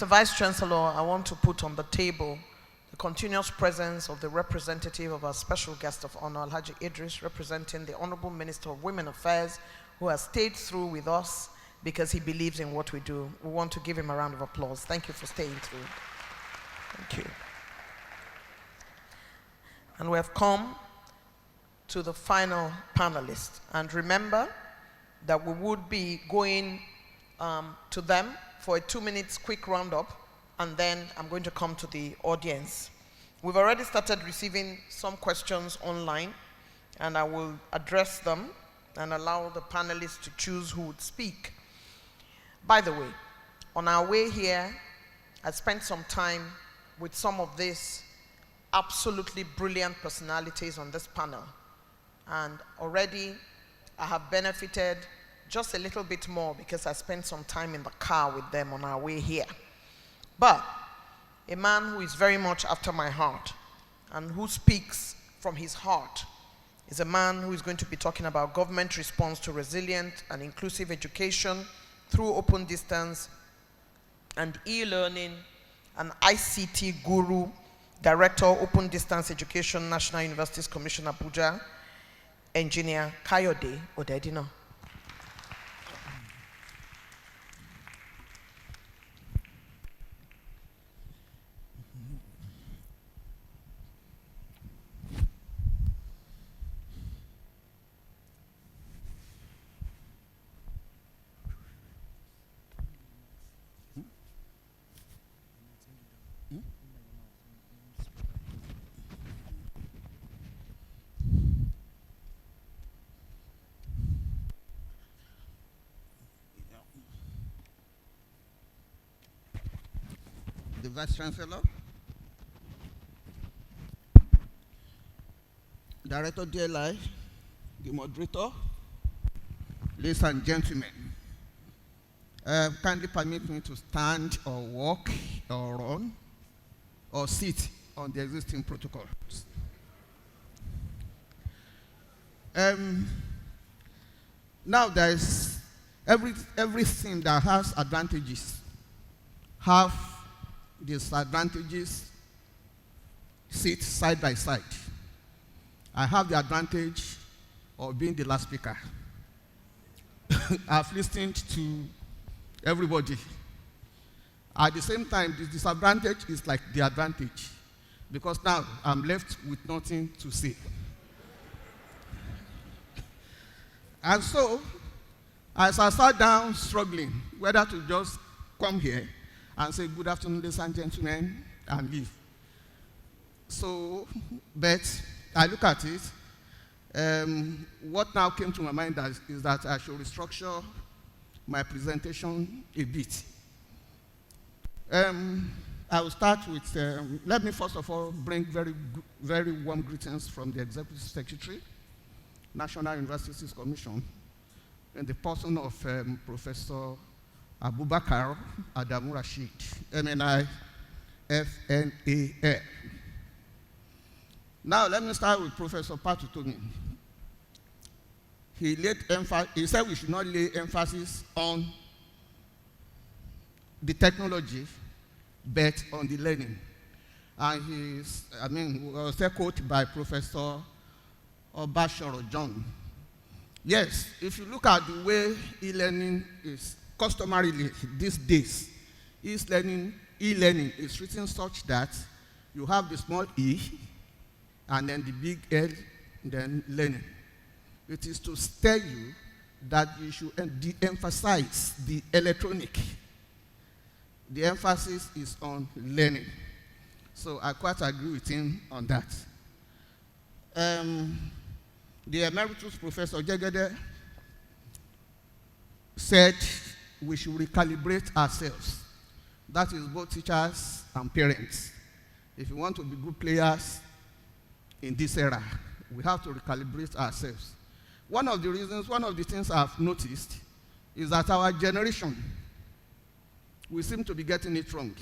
Mr. Vice Chancellor, I want to put on the table the continuous presence of the representative of our special guest of honor, Alhaji Idris, representing the Honorable Minister of Women Affairs, who has stayed through with us because he believes in what we do. We want to give him a round of applause. Thank you for staying through. Thank you. And we have come to the final panelist. And remember that we would be going to them for a 2 minutes quick roundup, and then I'm going to come to the audience. We've already started receiving some questions online, and I will address them and allow the panelists to choose who would speak. By the way, on our way here, I spent some time with some of these absolutely brilliant personalities on this panel. And already I have benefited just a little bit more because I spent some time in the car with them on our way here. But a man who is very much after my heart and who speaks from his heart is a man who is going to be talking about government response to resilient and inclusive education through open distance and e-learning, an ICT guru, Director, Open Distance Education, National Universities Commission, Abuja, Engineer KAYODE ODEDINA. The Vice Chancellor, Director DLI, the moderator, ladies and gentlemen, kindly permit me to stand or walk or run or sit on the existing protocols. Now there is everything that has advantages have disadvantages sit side by side. I have the advantage of being the last speaker. I've listened to everybody. At the same time, the disadvantage is like the advantage, because now I'm left with nothing to say. And so, as I sat down struggling whether to just come here and say good afternoon, ladies and gentlemen, and leave. So, but I look at it, what now came to my mind is that I should restructure my presentation a bit. I will start with, let me first of all bring very warm greetings from the Executive Secretary, National Universities Commission, in the person of Professor Abubakar Adamu Rashid, MNI, FNAL. Now let me start with Professor Patutomi. He said we should not lay emphasis on the technology, but on the learning. And was quoted by Professor Obashoro John. Yes, if you look at the way e-learning is customarily these days, e-learning is written such that you have the small e and then the big L, then learning. It is to tell you that you should de-emphasize the electronic. The emphasis is on learning. So I quite agree with him on that. The Emeritus Professor Jegede said we should recalibrate ourselves. That is both teachers and parents. If we want to be good players in this era, we have to recalibrate ourselves. One of the things I've noticed is that our generation, we seem to be getting it wrong.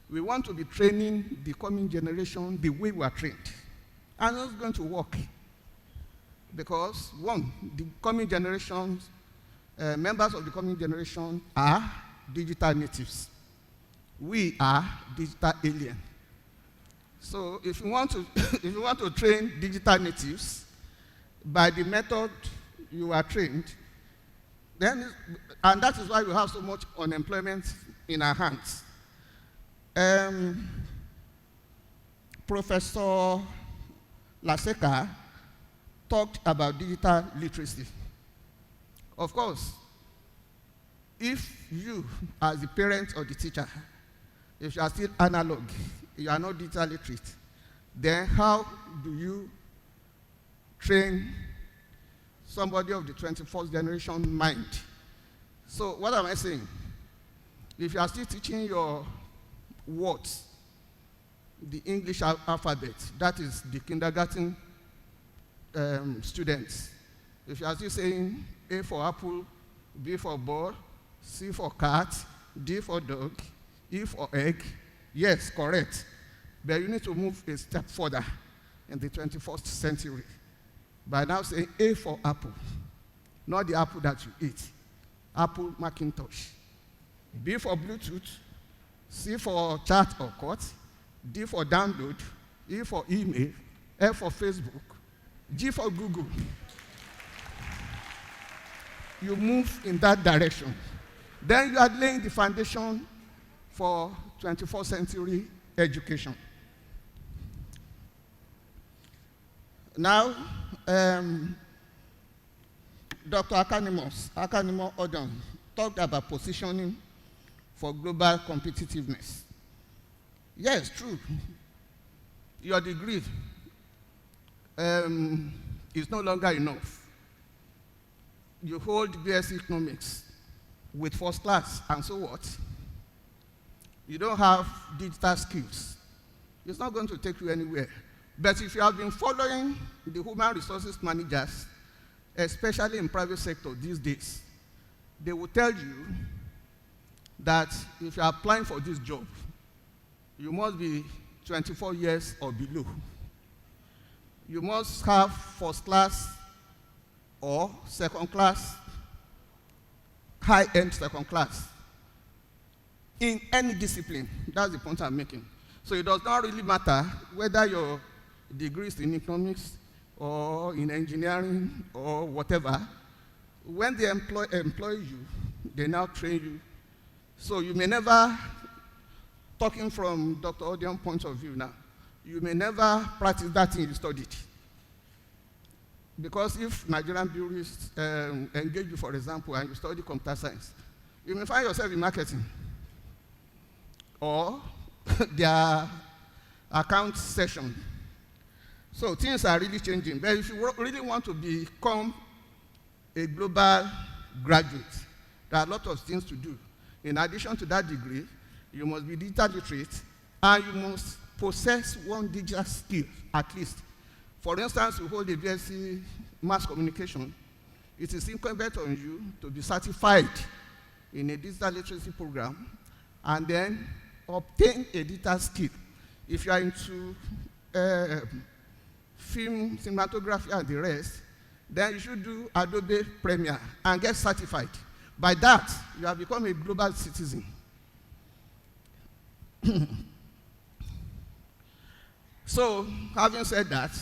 We want to be training the coming generation the way we are trained. And it's going to work. Because, one, the coming generations, members of the coming generation are digital natives. We are digital alien. So if you want to, if you want to train digital natives by the method you are trained, then, and that is why we have so much unemployment in our hands. Professor Laseka talked about digital literacy. Of course, if you, as the parent or the teacher, if you are still analog, you are not digital literate, then how do you train somebody of the 21st generation mind? So what am I saying? If you are still teaching your words, the English alphabet, that is the kindergarten students. If you are still saying A for apple, B for ball, C for cat, D for dog, E for egg, yes, correct. But you need to move a step further in the 21st century by now saying A for apple, not the apple that you eat, Apple Macintosh. B for Bluetooth, C for chat or cut, D for download, E for email, F for Facebook, G for Google. You move in that direction. Then you are laying the foundation for 21st century education. Now, Dr. Akanimo Odon talked about positioning for global competitiveness. Yes, true. Your degree is no longer enough. You hold BSc Economics with first class, and so what? You don't have digital skills. It's not going to take you anywhere. But if you have been following the human resources managers, especially in private sector these days, they will tell you that if you are applying for this job, you must be 24 years or below. You must have first class or second class, high-end second class, in any discipline. That's the point I'm making. So it does not really matter whether your degree is in economics or in engineering or whatever. When they employ you, they now train you. So you may never, talking from Dr. Odion's point of view now, you may never practice that thing you studied. Because if Nigerian bureaus engage you, for example, and you study computer science, you may find yourself in marketing or their account session. So things are really changing. But if you really want to become a global graduate, there are a lot of things to do. In addition to that degree, you must be digital literate, and you must possess one digital skill, at least. For instance, you hold a BSc Mass Communication. It is incumbent on you to be certified in a digital literacy program, and then obtain a digital skill. If you are into film, cinematography, and the rest, then you should do Adobe Premiere and get certified. By that, you have become a global citizen. So, having said that,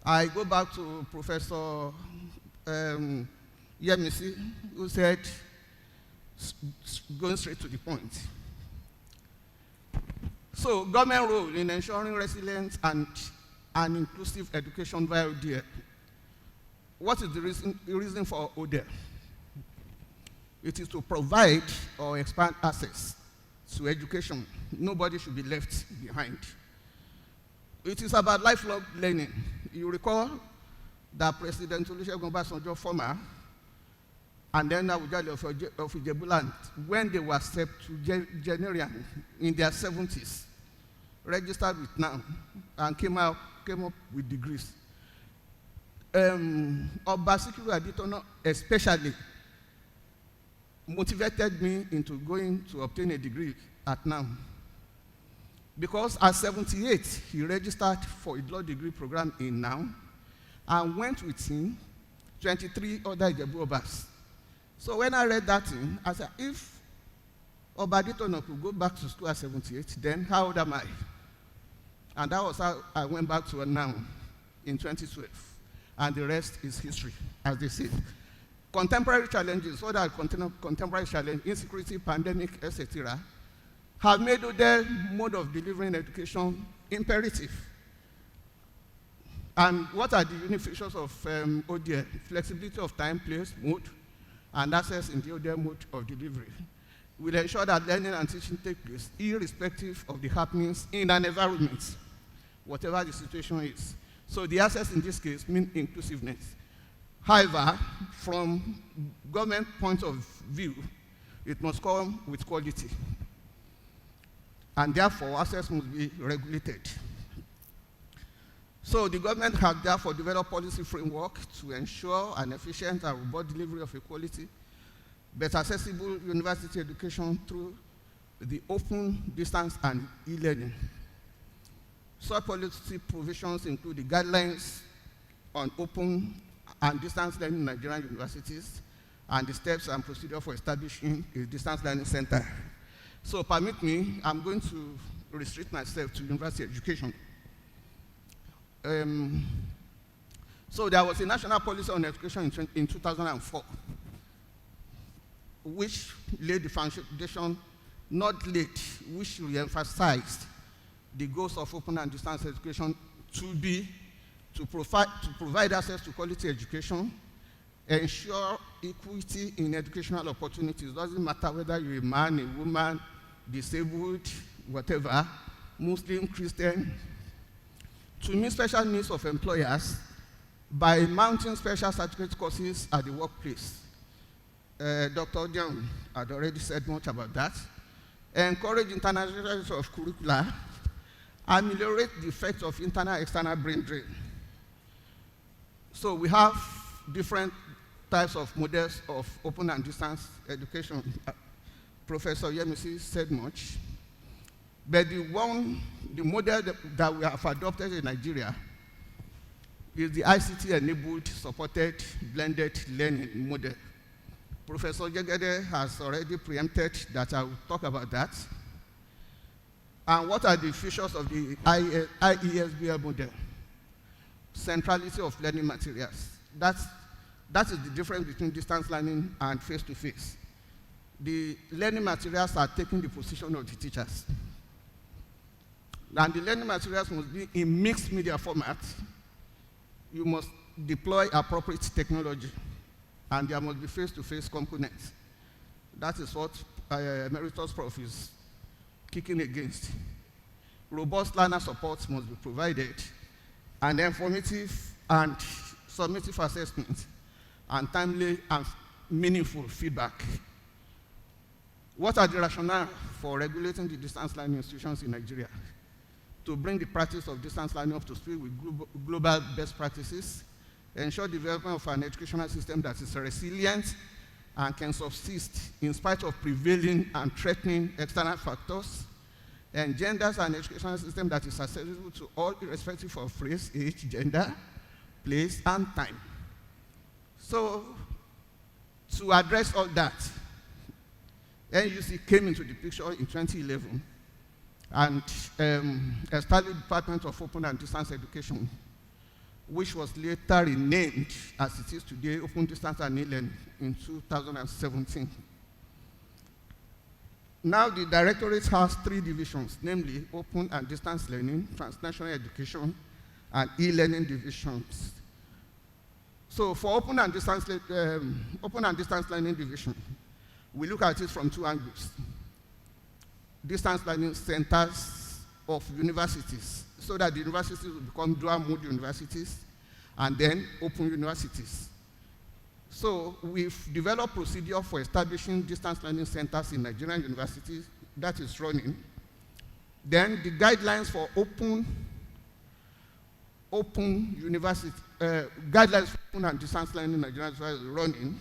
I go back to Professor Yemisi, who said, going straight to the point. So, government role in ensuring resilient and inclusive education via ODE. What is the reason for ODE? It is to provide or expand access to education. Nobody should be left behind. It is about lifelong learning. You recall that President Olusegun Obasanjo, former, and then Abuja of Ijebuland, when they were septuagenarian in their 70s, registered with NAM and came up with degrees. Oba Sikiru Aditono especially motivated me into going to obtain a degree at NAM. Because at 78, he registered for a law degree program in NAM and went with him 23 other Ijebu Obas. So when I read that thing, I said, if Obaditono could go back to school at 78. Then how old am I? And that was how I went back to now in 2012. And the rest is history, as they say. Contemporary challenges, what are contemporary challenges, insecurity, pandemic, etc., have made their mode of delivering education imperative. And what are the unique features of ODE? Flexibility of time, place, mode, and access in the ODE mode of delivery will ensure that learning and teaching take place irrespective of the happenings in an environment, whatever the situation is. So the access in this case means inclusiveness. However, from government point of view, it must come with quality. And therefore, access must be regulated. So the government has therefore developed policy framework to ensure an efficient and robust delivery of equality, but accessible university education through the open, distance, and e-learning. Such policy provisions include the guidelines on open and distance learning in Nigerian universities and the steps and procedure for establishing a distance learning center. So permit me, I'm going to restrict myself to university education. So there was a national policy on education in 2004, which laid the foundation, not late, which re-emphasized the goals of open and distance education to provide access to quality education, ensure equity in educational opportunities. Doesn't matter whether you're a man, a woman, disabled, whatever, Muslim, Christian, to meet special needs of employers by mounting special certificate courses at the workplace. Dr. Odion had already said much about that. Encourage internationalization of curricula, ameliorate the effects of internal-external brain drain. So we have different types of models of open and distance education. Professor Yemisi said much. But the model that we have adopted in Nigeria is the ICT-enabled, supported, blended learning model. Professor Jegede has already preempted that. I will talk about that. And what are the features of the IESBL model? Centrality of learning materials. That is the difference between distance learning and face-to-face. The learning materials are taking the position of the teachers. And the learning materials must be in mixed media format. You must deploy appropriate technology, and there must be face-to-face components. That is what Emeritus Prof is kicking against. Robust learner support must be provided, and informative and summative assessment, and timely and meaningful feedback. What are the rationale for regulating the distance learning institutions in Nigeria? To bring the practice of distance learning up to speed with global best practices, ensure development of an educational system that is resilient and can subsist in spite of prevailing and threatening external factors, engenders an educational system that is accessible to all irrespective of race, age, gender, place, and time. So, to address all that, NUC came into the picture in 2011 and established the Department of Open and Distance Education, which was later renamed as it is today, Open Distance and E-Learning, in 2017. Now the Directorate has 3 divisions, namely Open and Distance Learning, Transnational Education, and E-Learning divisions. So for Open and Distance Learning division, we look at it from 2 angles. Distance learning centers of universities, so that the universities will become dual mode universities, and then open universities. So we've developed procedure for establishing distance learning centers in Nigerian universities that is running. Then the guidelines for open university, guidelines for open and distance learning in Nigerian universities is running.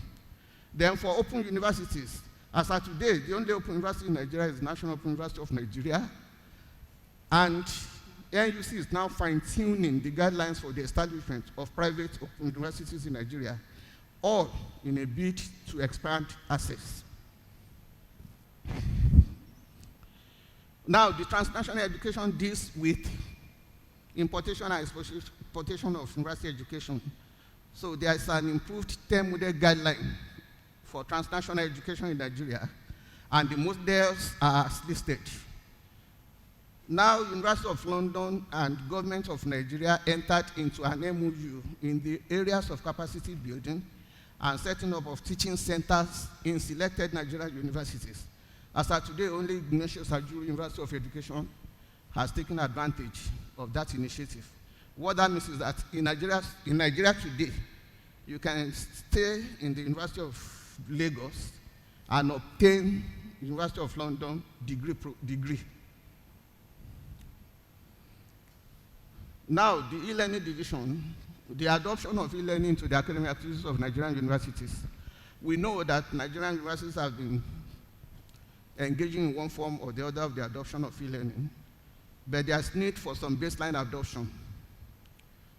Then for open universities, as of today, the only open university in Nigeria is the National Open University of Nigeria. And NUC is now fine-tuning the guidelines for the establishment of private open universities in Nigeria, all in a bid to expand access. Now, the transnational education deals with importation and exportation of university education. So there is an improved 10 model guideline for transnational education in Nigeria, and the models are as listed. Now, University of London and Government of Nigeria entered into an MOU in the areas of capacity building and setting up of teaching centers in selected Nigerian universities. As of today, only Ignatius Ajuru University of Education has taken advantage of that initiative. What that means is that in Nigeria today, you can stay in the University of Lagos and obtain University of London degree. Now, the e-learning division, the adoption of e-learning to the academic activities of Nigerian universities. We know that Nigerian universities have been engaging in one form or the other of the adoption of e-learning, but there's need for some baseline adoption.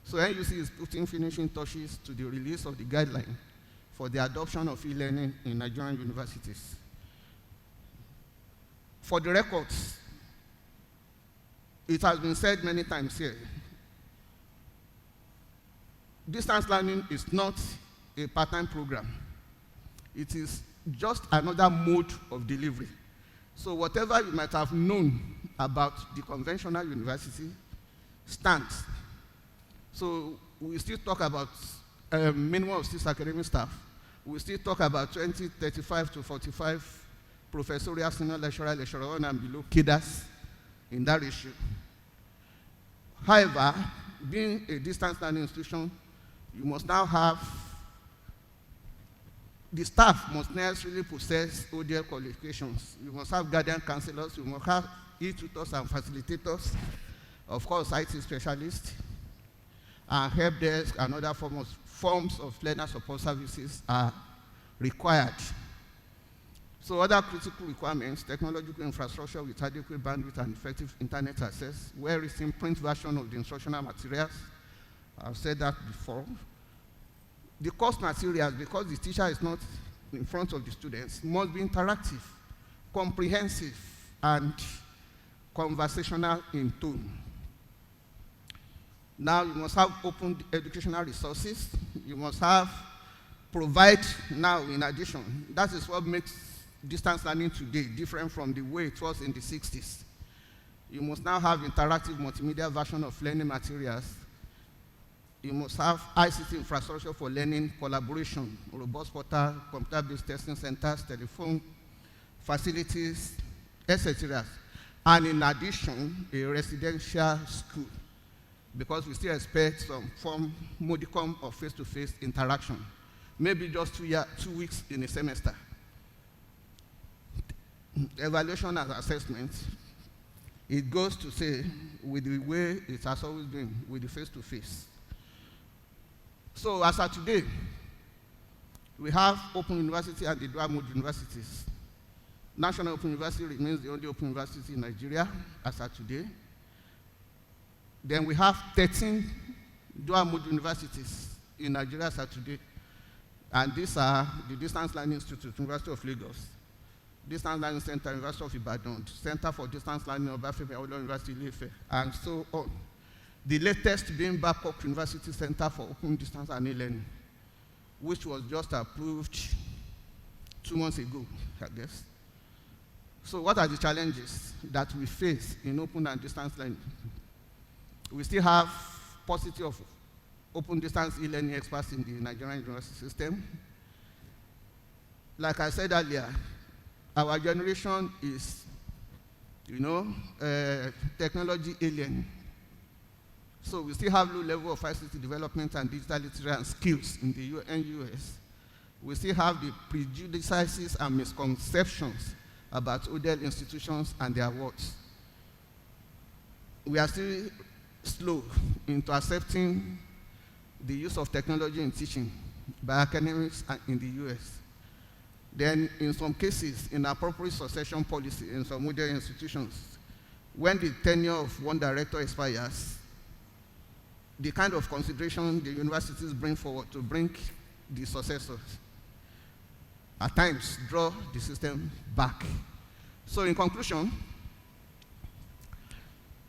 So NUC is putting finishing touches to the release of the guideline for the adoption of e-learning in Nigerian universities. For the records, it has been said many times here, distance learning is not a part-time program. It is just another mode of delivery. So whatever you might have known about the conventional university stands. So we still talk about minimum of 6 academic staff. We still talk about 20, 35 to 45 professorial, senior lecturer, lecturer 1 and below cadres in that ratio. However, being a distance learning institution, you must now have, the staff must necessarily possess ODL qualifications. You must have guardian counselors, you must have e-tutors and facilitators, of course, IT specialists, and help desk and other forms of learner support services are required. So other critical requirements, technological infrastructure with adequate bandwidth and effective internet access, well-written print version of the instructional materials. I've said that before. The course materials, because the teacher is not in front of the students, must be interactive, comprehensive, and conversational in tone. Now you must have open educational resources. You must provide now in addition. That is what makes distance learning today different from the way it was in the 60s. You must now have interactive multimedia version of learning materials. You must have ICT infrastructure for learning, collaboration, robust portal, computer-based testing centers, telephone facilities, etc. And in addition, a residential school, because we still expect some modicum of face-to-face interaction, maybe just 2 weeks in a semester. Evaluation and assessment, it goes to say, with the way it has always been, with the face-to-face. So as of today, we have Open University and the dual mode universities. National Open University remains the only open university in Nigeria as of today. Then we have 13 dual mode universities in Nigeria as of today. And these are the Distance Learning Institute, University of Lagos, Distance Learning Center, University of Ibadan, Center for Distance Learning, Obafemi Awolowo University, Ile-Ife, and so on. The latest being Babcock University Center for Open Distance and E-Learning, which was just approved 2 months ago, I guess. So what are the challenges that we face in open and distance learning? We still have paucity of open distance e-learning experts in the Nigerian university system. Like I said earlier, our generation is, technology alien. So we still have low level of ICT development and digital literacy and skills in the US. We still have the prejudices and misconceptions about ODL institutions and their works. We are still slow into accepting the use of technology in teaching by academics in the US. Then in some cases, inappropriate succession policy in some ODL institutions, when the tenure of one director expires, the kind of consideration the universities bring forward to bring the successors at times draw the system back. So in conclusion,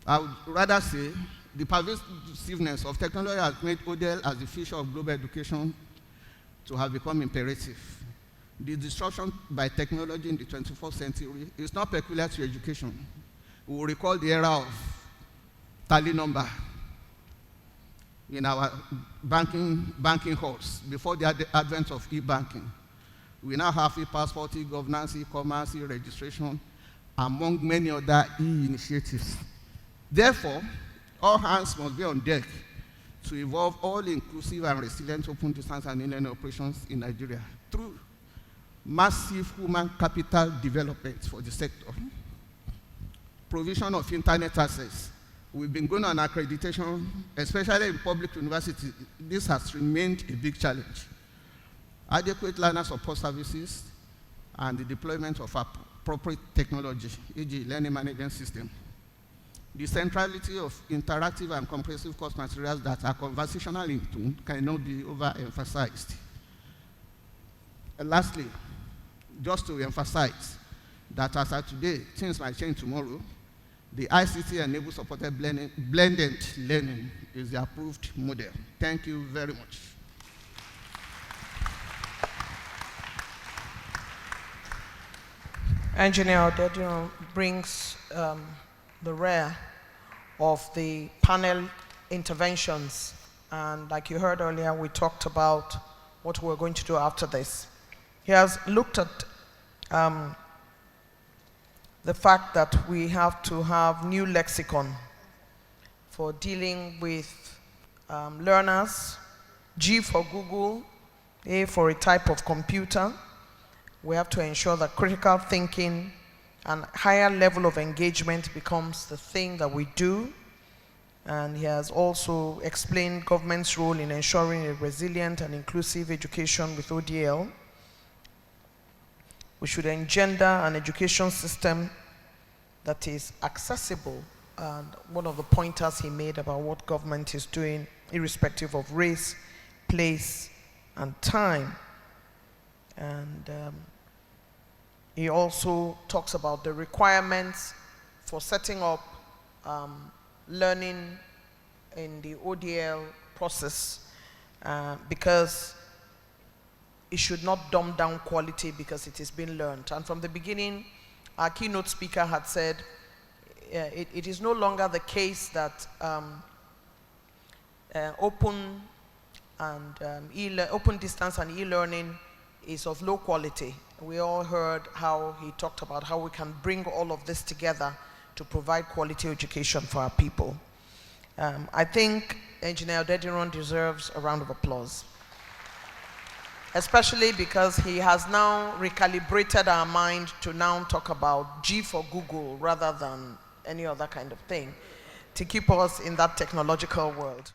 I would rather say the pervasiveness of technology has made ODL as the future of global education to have become imperative. The disruption by technology in the 21st century is not peculiar to education. We will recall the era of tally number in our banking halls before the advent of e-banking. We now have e-passport, e-governance, e-commerce, e-registration, among many other e-initiatives. Therefore, all hands must be on deck to evolve all-inclusive and resilient open distance and e-learning operations in Nigeria through massive human capital development for the sector, provision of internet access. We've been going on accreditation, especially in public universities. This has remained a big challenge. Adequate learner support services and the deployment of appropriate technology, e.g. learning management system. The centrality of interactive and comprehensive course materials that are conversational in tone cannot be overemphasized. And lastly, just to emphasize that as of today, things might change tomorrow, the ICT-enabled supported blended learning is the approved model. Thank you very much. Engineer Odedina brings the rear of the panel interventions. And like you heard earlier, we talked about what we're going to do after this. He has looked at the fact that we have to have new lexicon for dealing with learners, G for Google, A for a type of computer. We have to ensure that critical thinking and higher level of engagement becomes the thing that we do. And he has also explained government's role in ensuring a resilient and inclusive education with ODL. We should engender an education system that is accessible. And one of the pointers he made about what government is doing, irrespective of race, place, and time. And he also talks about the requirements for setting up learning in the ODL process, because it should not dumb down quality because it is being learned. And from the beginning, our keynote speaker had said, it is no longer the case that open distance and e-learning is of low quality. We all heard how he talked about how we can bring all of this together to provide quality education for our people. I think Engineer Odedina deserves a round of applause, especially because he has now recalibrated our mind to now talk about G for Google rather than any other kind of thing, to keep us in that technological world.